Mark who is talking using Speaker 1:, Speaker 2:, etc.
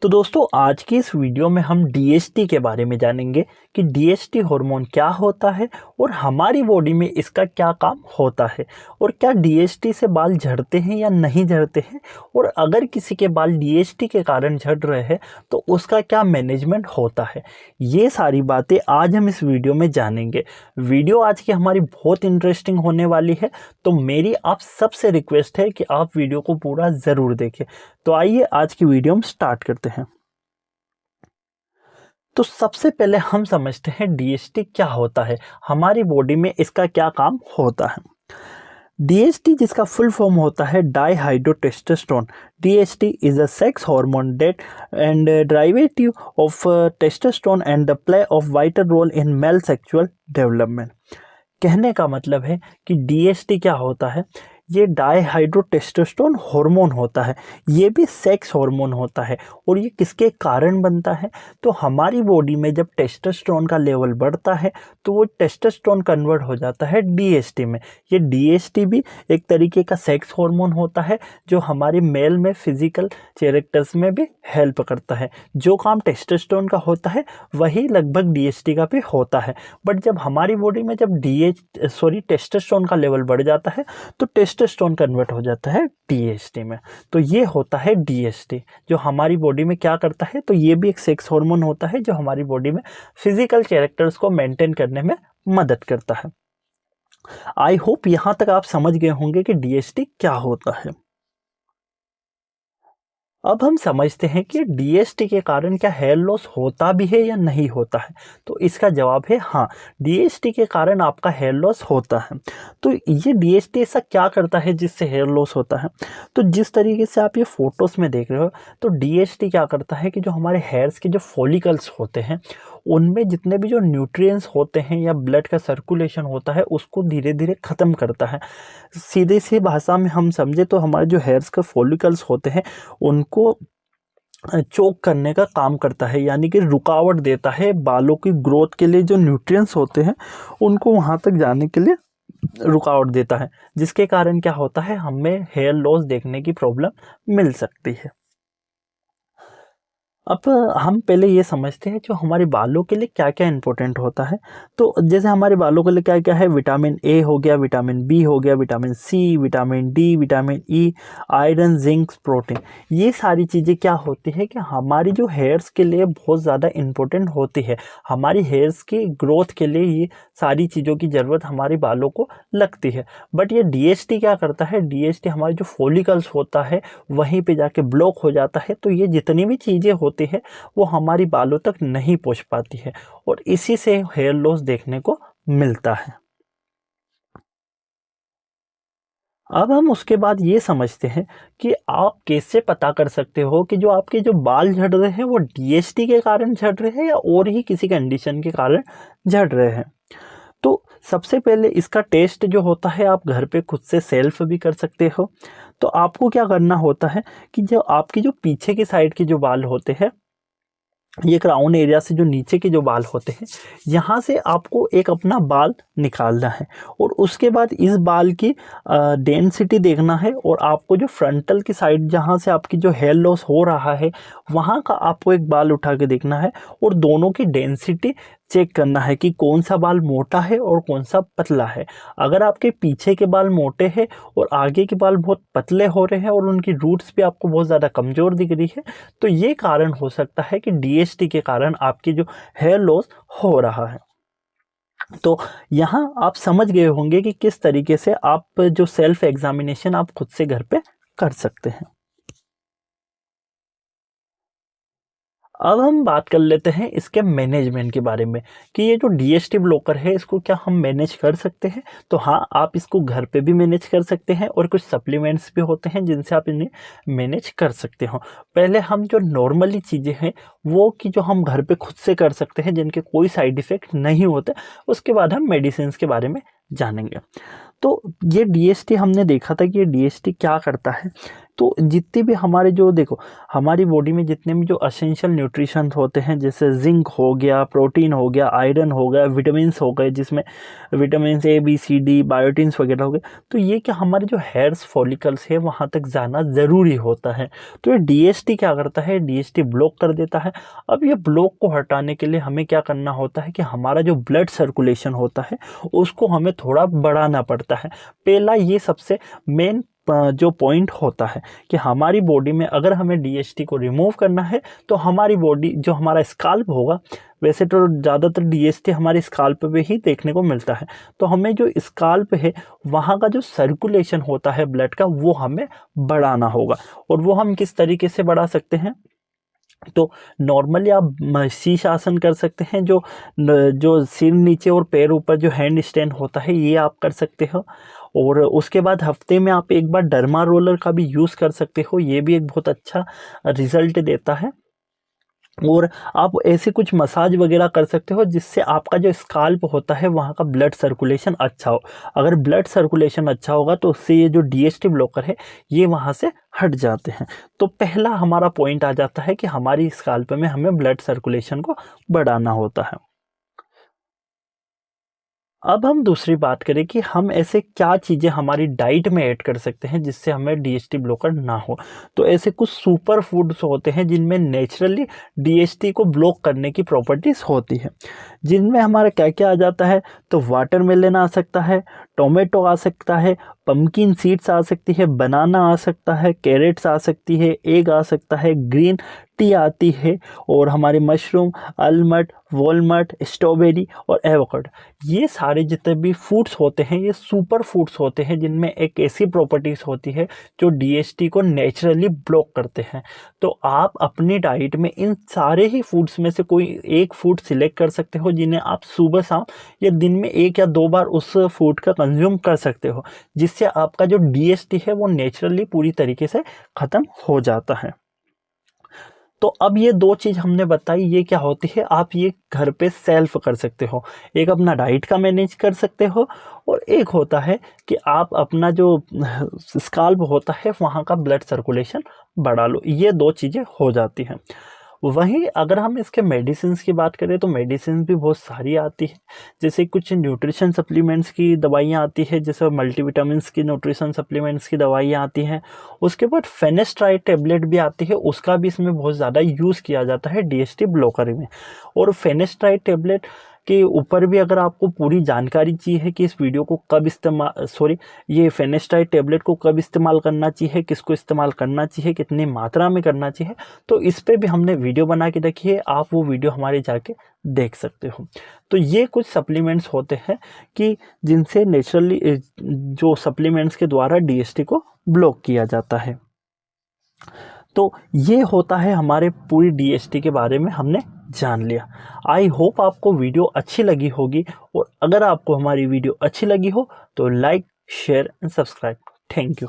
Speaker 1: तो दोस्तों आज की इस वीडियो में हम डीएचटी के बारे में जानेंगे कि डीएचटी हार्मोन क्या होता है और हमारी बॉडी में इसका क्या काम होता है और क्या डीएचटी से बाल झड़ते हैं या नहीं झड़ते हैं, और अगर किसी के बाल डीएचटी के कारण झड़ रहे हैं तो उसका क्या मैनेजमेंट होता है। ये सारी बातें आज हम इस वीडियो में जानेंगे। वीडियो आज की हमारी बहुत इंटरेस्टिंग होने वाली है, तो मेरी आप सबसे रिक्वेस्ट है कि आप वीडियो को पूरा ज़रूर देखें। तो आइए आज की वीडियो हम स्टार्ट करते हैं। तो सबसे पहले हम समझते हैं डीएचटी क्या होता है, हमारी बॉडी में इसका क्या काम होता है। डीएचटी जिसका फुल फॉर्म होता है dihydrotestosterone. DHT is a sex hormone that and derivative of testosterone and the play of vital role in male sexual development. कहने का मतलब है कि डीएचटी क्या होता है, ये डाईहाइड्रोटेस्टोस्टेरोन हार्मोन होता है, ये भी सेक्स हार्मोन होता है। और ये किसके कारण बनता है, तो हमारी बॉडी में जब टेस्टोस्टेरोन का लेवल बढ़ता है तो वो टेस्टोस्टेरोन कन्वर्ट हो जाता है डीएचटी में। ये डीएचटी भी एक तरीके का सेक्स हार्मोन होता है जो हमारे मेल में फिजिकल कैरेक्टर्स में भी हेल्प करता है। जो काम टेस्टोस्टेरोन का होता है वही लगभग डीएचटी का भी होता है। बट जब हमारी बॉडी में जब टेस्टोस्टेरोन का लेवल बढ़ जाता है तो टेस्टोस्टेरोन कन्वर्ट हो जाता है डीएचटी में। तो ये होता है डीएचटी जो हमारी बॉडी में क्या करता है, तो ये भी एक सेक्स हार्मोन होता है जो हमारी बॉडी में फिजिकल कैरेक्टर्स को मेंटेन करने में मदद करता है। आई होप यहां तक आप समझ गए होंगे कि डीएचटी क्या होता है। अब हम समझते हैं कि डीएचटी के कारण क्या हेयर लॉस होता भी है या नहीं होता है। तो इसका जवाब है हाँ, डीएचटी के कारण आपका हेयर लॉस होता है। तो ये डीएचटी ऐसा क्या करता है जिससे हेयर लॉस होता है, तो जिस तरीके से आप ये फोटोज़ में देख रहे हो, तो डीएचटी क्या करता है कि जो हमारे हेयर्स के जो फॉलिकल्स होते हैं उनमें जितने भी जो न्यूट्रिएंट्स होते हैं या ब्लड का सर्कुलेशन होता है उसको धीरे धीरे ख़त्म करता है। सीधे सी भाषा में हम समझे तो हमारे जो हेयर्स के फॉलिकल्स होते हैं उनको चोक करने का काम करता है, यानी कि रुकावट देता है बालों की ग्रोथ के लिए। जो न्यूट्रिएंट्स होते हैं उनको वहाँ तक जाने के लिए रुकावट देता है, जिसके कारण क्या होता है, हमें हेयर लॉस देखने की प्रॉब्लम मिल सकती है। अब हम पहले ये समझते हैं जो हमारे बालों के लिए क्या क्या इंपॉर्टेंट होता है। तो जैसे हमारे बालों के लिए क्या क्या है, विटामिन ए हो गया, विटामिन बी हो गया, vitamin C, vitamin D, vitamin E, iron, zinc, protein. ये सारी चीज़ें क्या होती है कि हमारी जो हेयर्स के लिए बहुत ज़्यादा इम्पोर्टेंट होती है। हमारी हेयर्स की ग्रोथ के लिए ये सारी चीज़ों की ज़रूरत हमारे बालों को लगती है। बट ये डीएचटी क्या करता है, डीएचटी हमारे जो फॉलिकल्स होता है वहीं पे जाके ब्लॉक हो जाता है। तो ये जितनी भी चीज़ें होती है वो हमारी बालों तक नहीं पहुंच पाती है और इसी से हेयर लॉस देखने को मिलता है। अब हम उसके बाद ये समझते हैं कि आप कैसे पता कर सकते हो कि जो आपके जो बाल झड़ रहे हैं वो डीएचटी के कारण झड़ रहे हैं या और ही किसी कंडीशन के कारण झड़ रहे हैं। तो सबसे पहले इसका टेस्ट जो होता है आप घर पे खुद से सेल्फ भी कर सकते हो। तो आपको क्या करना होता है कि जो आपकी जो पीछे की साइड के जो बाल होते हैं, ये क्राउन एरिया से जो नीचे के जो बाल होते हैं, यहाँ से आपको एक अपना बाल निकालना है और उसके बाद इस बाल की डेंसिटी देखना है और आपको जो फ्रंटल की साइड जहाँ से आपकी जो हेयर लॉस हो रहा है वहाँ का आपको एक बाल उठा के देखना है और दोनों की डेंसिटी चेक करना है कि कौन सा बाल मोटा है और कौन सा पतला है। अगर आपके पीछे के बाल मोटे हैं और आगे के बाल बहुत पतले हो रहे हैं और उनकी रूट्स भी आपको बहुत ज़्यादा कमज़ोर दिख रही है, तो ये कारण हो सकता है कि डीएचटी के कारण आपकी जो हेयर लॉस हो रहा है। तो यहाँ आप समझ गए होंगे कि किस तरीके से आप जो सेल्फ एग्जामिनेशन आप खुद से घर पे कर सकते हैं। अब हम बात कर लेते हैं इसके मैनेजमेंट के बारे में कि ये जो डीएचटी ब्लॉकर है इसको क्या हम मैनेज कर सकते हैं। तो हाँ, आप इसको घर पे भी मैनेज कर सकते हैं और कुछ सप्लीमेंट्स भी होते हैं जिनसे आप इन्हें मैनेज कर सकते हो। पहले हम जो नॉर्मली चीज़ें हैं वो कि जो हम घर पे खुद से कर सकते हैं जिनके कोई साइड इफ़ेक्ट नहीं होते, उसके बाद हम मेडिसिन के बारे में जानेंगे। तो ये डीएचटी हमने देखा था कि ये डीएचटी क्या करता है तो जितने भी हमारे जो देखो हमारी बॉडी में जितने भी जो असेंशियल न्यूट्रिशन होते हैं, जैसे जिंक हो गया, प्रोटीन हो गया, आयरन हो गया, विटामिन्स हो गए, जिसमें vitamin A B C D, biotins वगैरह हो गए, तो ये क्या हमारे जो हेयर्स फॉलिकल्स है वहाँ तक जाना ज़रूरी होता है। तो ये डीएसटी क्या करता है, डीएसटी ब्लॉक कर देता है। अब ये ब्लॉक को हटाने के लिए हमें क्या करना होता है कि हमारा जो ब्लड सर्कुलेशन होता है उसको हमें थोड़ा बढ़ाना पड़ता है। पहला ये सबसे मेन जो पॉइंट होता है कि हमारी बॉडी में अगर हमें डीएसटी को रिमूव करना है तो हमारी बॉडी जो हमारा स्काल्प होगा, वैसे तो ज़्यादातर डीएसटी हमारे स्काल्प पे ही देखने को मिलता है, तो हमें जो स्काल्प है वहाँ का जो सर्कुलेशन होता है ब्लड का वो हमें बढ़ाना होगा। और वो हम किस तरीके से बढ़ा सकते हैं, तो नॉर्मली आप शीश आसन कर सकते हैं, जो सिर नीचे और पैर ऊपर जो हैंड स्टैंड होता है ये आप कर सकते हो। और उसके बाद हफ्ते में आप एक बार डर्मा रोलर का भी यूज़ कर सकते हो, ये भी एक बहुत अच्छा रिजल्ट देता है। और आप ऐसे कुछ मसाज वगैरह कर सकते हो जिससे आपका जो स्काल्प होता है वहाँ का ब्लड सर्कुलेशन अच्छा हो। अगर ब्लड सर्कुलेशन अच्छा होगा तो उससे ये जो डीएसटी ब्लॉकर है ये वहाँ से हट जाते हैं। तो पहला हमारा पॉइंट आ जाता है कि हमारी स्काल्प में हमें ब्लड सर्कुलेशन को बढ़ाना होता है। अब हम दूसरी बात करें कि हम ऐसे क्या चीज़ें हमारी डाइट में ऐड कर सकते हैं जिससे हमें डीएसटी ब्लॉकर ना हो। तो ऐसे कुछ सुपर फूड्स होते हैं जिनमें नेचुरली डीएसटी को ब्लॉक करने की प्रॉपर्टीज़ होती है, जिनमें हमारा क्या क्या आ जाता है, तो वाटरमेलन आ सकता है, टोमेटो आ सकता है, पम्पकिन सीड्स आ सकती है, बनाना आ सकता है, कैरेट्स आ सकती है, एग आ सकता है, ग्रीन टी आती है, और हमारे मशरूम, आलमंड, वॉलनट, स्ट्रॉबेरी और एवोकाडो, ये सारे जितने भी फूड्स होते हैं ये सुपर फूड्स होते हैं जिनमें एक ऐसी प्रॉपर्टीज़ होती है जो डीएसटी को नेचुरली ब्लॉक करते हैं। तो आप अपनी डाइट में इन सारे ही फूड्स में से कोई एक फूड सिलेक्ट कर सकते हो जिन्हें आप सुबह शाम या दिन में 1 या 2 बार उस फूड का कंज्यूम कर सकते हो, जिससे आपका जो डीएसटी है वो नेचुरली पूरी तरीके से ख़त्म हो जाता है। तो अब ये 2 चीज़ हमने बताई, ये क्या होती है, आप ये घर पे सेल्फ कर सकते हो। एक अपना डाइट का मैनेज कर सकते हो और एक होता है कि आप अपना जो स्काल्प होता है वहाँ का ब्लड सर्कुलेशन बढ़ा लो। ये 2 चीज़ें हो जाती हैं। वहीं अगर हम इसके मेडिसिन्स की बात करें तो मेडिसिन्स भी बहुत सारी आती है, जैसे कुछ न्यूट्रिशन सप्लीमेंट्स की दवाइयाँ आती है, जैसे मल्टीविटामिन्स की न्यूट्रिशन सप्लीमेंट्स की दवाइयाँ आती हैं। उसके बाद फेनेस्ट्राइड टेबलेट भी आती है, उसका भी इसमें बहुत ज़्यादा यूज़ किया जाता है डीएसटी ब्लॉकर में। और फेनेस्ट्राइड टेबलेट के ऊपर भी अगर आपको पूरी जानकारी चाहिए कि इस वीडियो को कब ये फेनेस्ट्राइड टेबलेट को कब इस्तेमाल करना चाहिए, किसको इस्तेमाल करना चाहिए, कितनी मात्रा में करना चाहिए, तो इस पे भी हमने वीडियो बना के रखी है, आप वो वीडियो हमारे जाके देख सकते हो। तो ये कुछ सप्लीमेंट्स होते हैं कि जिनसे नेचुरली जो सप्लीमेंट्स के द्वारा डीएसटी को ब्लॉक किया जाता है। तो ये होता है हमारे पूरी डीएसटी के बारे में हमने जान लिया। आई होप आपको वीडियो अच्छी लगी होगी, और अगर आपको हमारी वीडियो अच्छी लगी हो तो like, share and subscribe. Thank you.